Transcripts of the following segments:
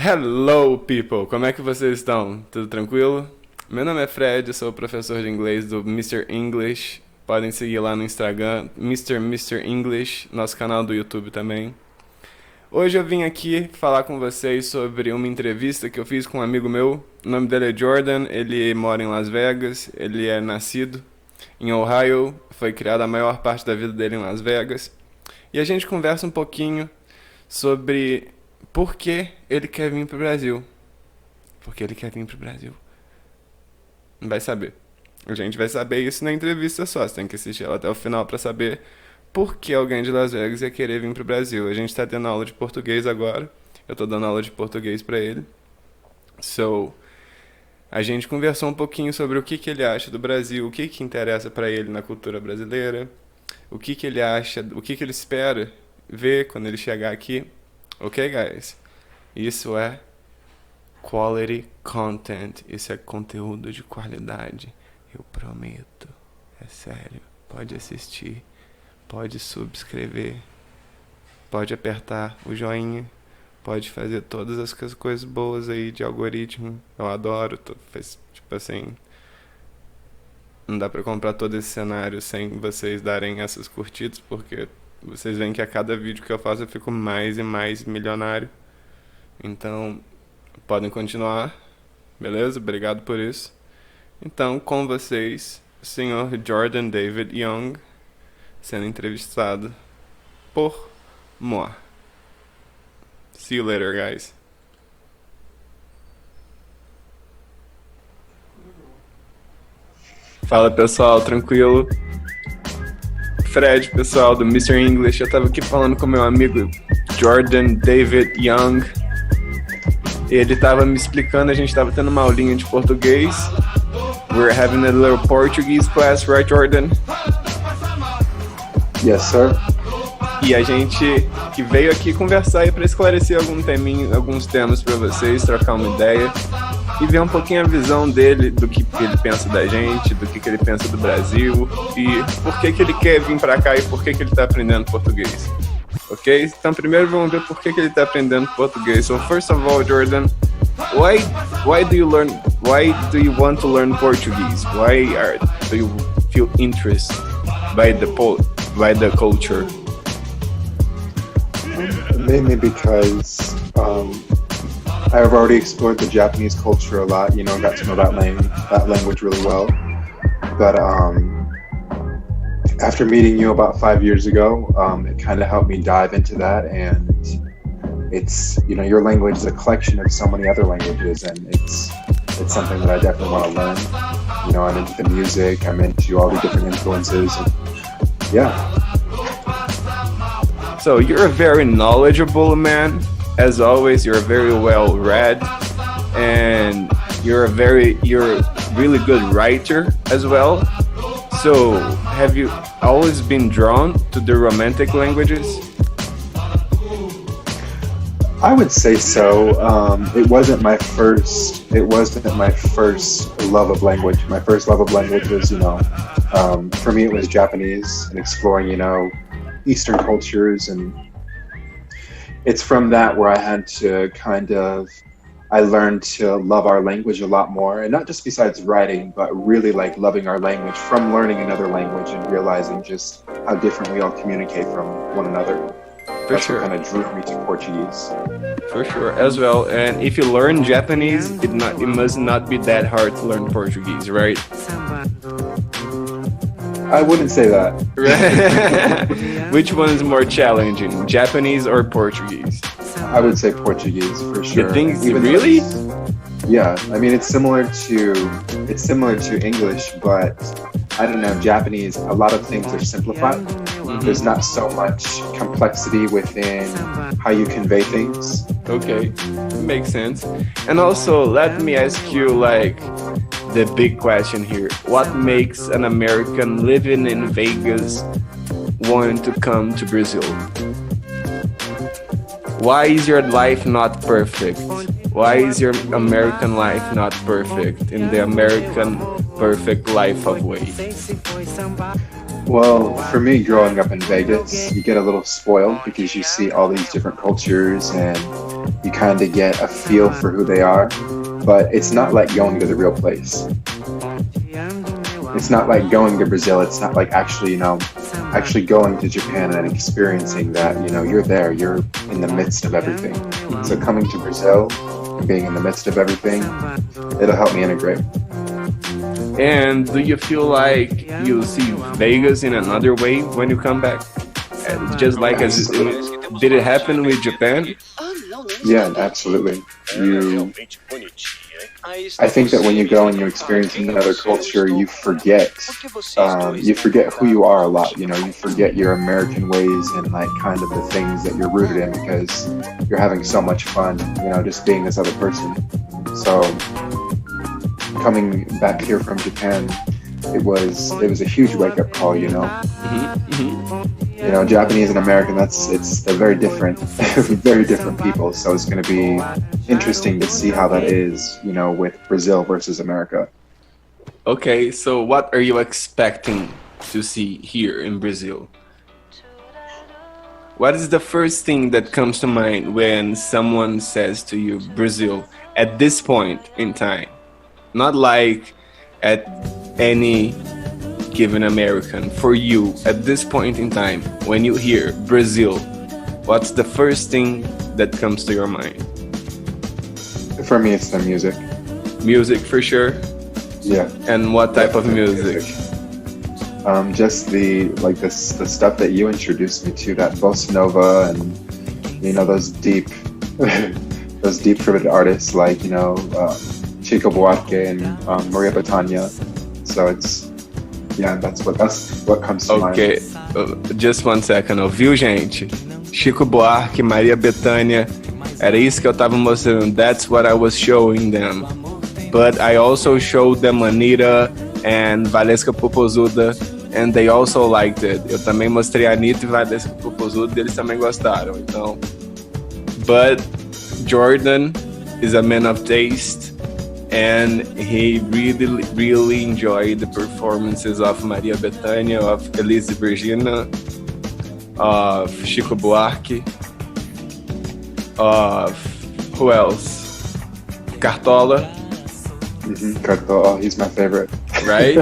Hello, people! Como é que vocês estão? Tudo tranquilo? Meu nome é Fred, sou professor de inglês do Mr. English. Podem seguir lá no Instagram, Mr. English, nosso canal do YouTube também. Hoje eu vim aqui falar com vocês sobre uma entrevista que eu fiz com um amigo meu. O nome dele é Jordan, ele mora em Las Vegas, ele é nascido em Ohio, foi criado a maior parte da vida dele em Las Vegas. E a gente conversa um pouquinho sobre por que ele quer vir pro Brasil. Por que ele quer vir pro Brasil? Não vai saber. A gente vai saber isso na entrevista só. Você tem que assistir ela até o final pra saber por que alguém de Las Vegas ia querer vir pro Brasil. A gente tá tendo aula de português agora. Eu tô dando aula de português pra ele. A gente conversou um pouquinho sobre o que ele acha do Brasil, o que interessa pra ele na cultura brasileira, o que ele acha, o que ele espera ver quando ele chegar aqui. Ok, guys? Isso é quality content. Isso é conteúdo de qualidade. Eu prometo. É sério. Pode assistir. Pode subscrever. Pode apertar o joinha. Pode fazer todas as coisas boas aí de algoritmo. Eu adoro. Tipo assim, não dá pra comprar todo esse cenário sem vocês darem essas curtidas, porque vocês veem que a cada vídeo que eu faço eu fico mais e mais milionário. Então, podem continuar. Beleza? Obrigado por isso. Então, com vocês, o senhor Jordan David Young, sendo entrevistado por moi. See you later, guys. Fala, pessoal, tranquilo? Fred, pessoal, do Mr. English. Eu tava aqui falando com meu amigo Jordan David Young. Ele tava me explicando, a gente tava tendo uma aulinha de português. We're having a little Portuguese class, right, Jordan? Yes, sir. E a gente que veio aqui conversar e para esclarecer alguns temas para vocês, trocar uma ideia e ver um pouquinho a visão dele, do que ele pensa da gente, do que ele pensa do Brasil e por que ele quer vir para cá e por que ele está aprendendo português. Ok? Então primeiro vamos ver por que ele está aprendendo português. So first of all, Jordan, why do you want to learn Portuguese? Do you feel interest by the culture? Mainly because I've already explored the Japanese culture a lot, got to know that language really well. But after meeting you about 5 years ago, it kind of helped me dive into that. And it's, your language is a collection of so many other languages, and it's something that I definitely want to learn. I'm into the music, I'm into all the different influences. And yeah. So you're a very knowledgeable man. As always, you're very well read, and you're a really good writer as well. So have you always been drawn to the romantic languages? I would say so. It wasn't my first love of language. My first love of language was, for me it was Japanese and exploring, Eastern cultures, and it's from that where I had to I learned to love our language a lot more, and not just besides writing, but really like loving our language from learning another language and realizing just how different we all communicate from one another. That's what kind of drew me to Portuguese. For sure, as well. And if you learn Japanese, it must not be that hard to learn Portuguese, right? I wouldn't say that. Which one is more challenging, Japanese or Portuguese? I would say Portuguese for sure. You think really? Yeah, I mean it's similar to English, but I don't know, Japanese, a lot of things are simplified. Mm-hmm. There's not so much complexity within how you convey things. Okay, makes sense. And also, let me ask you the big question here. What makes an American living in Vegas want to come to Brazil? Why is your life not perfect? Why is your American life not perfect in the American perfect life of way? Well, for me, growing up in Vegas, you get a little spoiled because you see all these different cultures and you kind of get a feel for who they are. But it's not like going to the real place. It's not like going to Brazil. It's not like actually, actually going to Japan and experiencing that. You're there. You're in the midst of everything. So coming to Brazil and being in the midst of everything, it'll help me integrate. And do you feel like you see Vegas in another way when you come back? Just like as did it happen with Japan? Yeah, absolutely. I think that when you go and you experience another culture, you forget who you are a lot. You forget your American ways and like kind of the things that you're rooted in because you're having so much fun, just being this other person. So coming back here from Japan, it was a huge wake up call. Japanese and American, they're very different, very different people. So it's going to be interesting to see how that is, with Brazil versus America. Okay, so what are you expecting to see here in Brazil? What is the first thing that comes to mind when someone says to you Brazil at this point in time? Not like at any given American. For you, at this point in time, when you hear Brazil, what's the first thing that comes to your mind? For me, it's the music. Music for sure? Yeah. And what type of music? Just the stuff that you introduced me to, that bossa nova and those deep throated artists like Chico Buarque and Maria Bethânia. So that's what comes to mind. Okay, just one second, ouviu, gente? Chico Buarque, Maria Bethânia, era isso que eu tava mostrando. That's what I was showing them. But I also showed them Anitta and Valesca Popozuda, and they also liked it. Eu também mostrei a Anitta e Valesca Popozuda, e eles também gostaram. Então, but Jordan is a man of taste, and he really enjoyed the performances of Maria Bethânia, of Elis Regina, of Chico Buarque, of who else? Cartola. Cartola, he's my favorite. Right?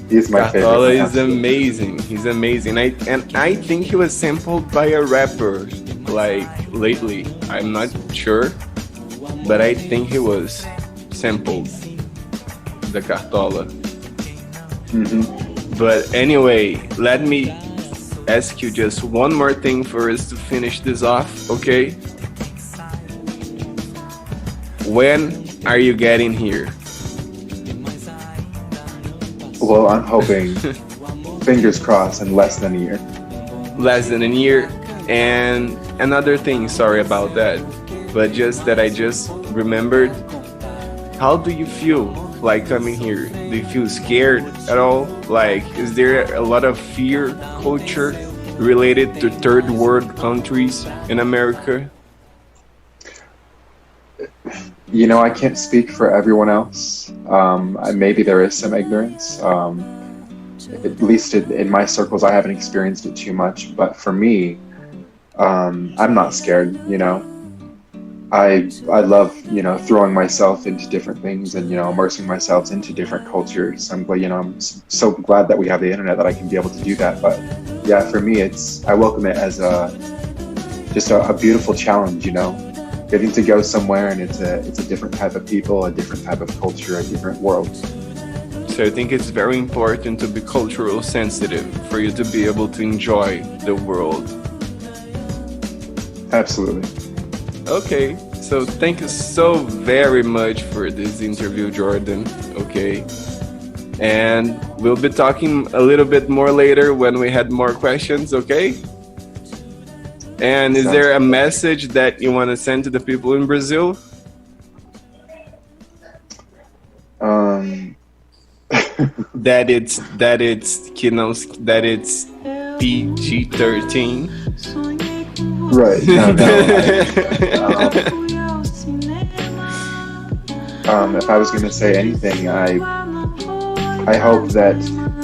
He's my favorite. Cartola is amazing. He's amazing. I think he was sampled by a rapper like lately. I'm not sure, but I think he was sampled the Cartola. But anyway, let me ask you just one more thing for us to finish this off, okay? When are you getting here? Well, I'm hoping, fingers crossed, in less than a year. Less than a year. And another thing, sorry about that, but just that I just remembered, how do you feel like coming here? Do you feel scared at all? Like, is there a lot of fear culture related to third world countries in America? I can't speak for everyone else. Maybe there is some ignorance. At least in my circles, I haven't experienced it too much. But for me, I'm not scared. I love throwing myself into different things and immersing myself into different cultures. I'm so glad that we have the internet that I can be able to do that. But yeah, for me, I welcome it as just a beautiful challenge. Getting to go somewhere and it's a different type of people, a different type of culture, a different world. So I think it's very important to be cultural sensitive for you to be able to enjoy the world. Absolutely. Okay, so thank you so very much for this interview, Jordan. Okay, and we'll be talking a little bit more later when we had more questions, okay? And is there a message that you want to send to the people in Brazil? that it's PG-13. Right. No. If I was going to say anything, I I hope that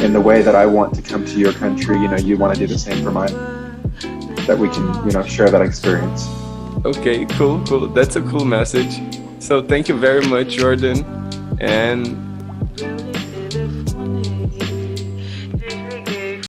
in the way that I want to come to your country, you want to do the same for mine. That we can, share that experience. Okay, cool. That's a cool message. So thank you very much, Jordan. And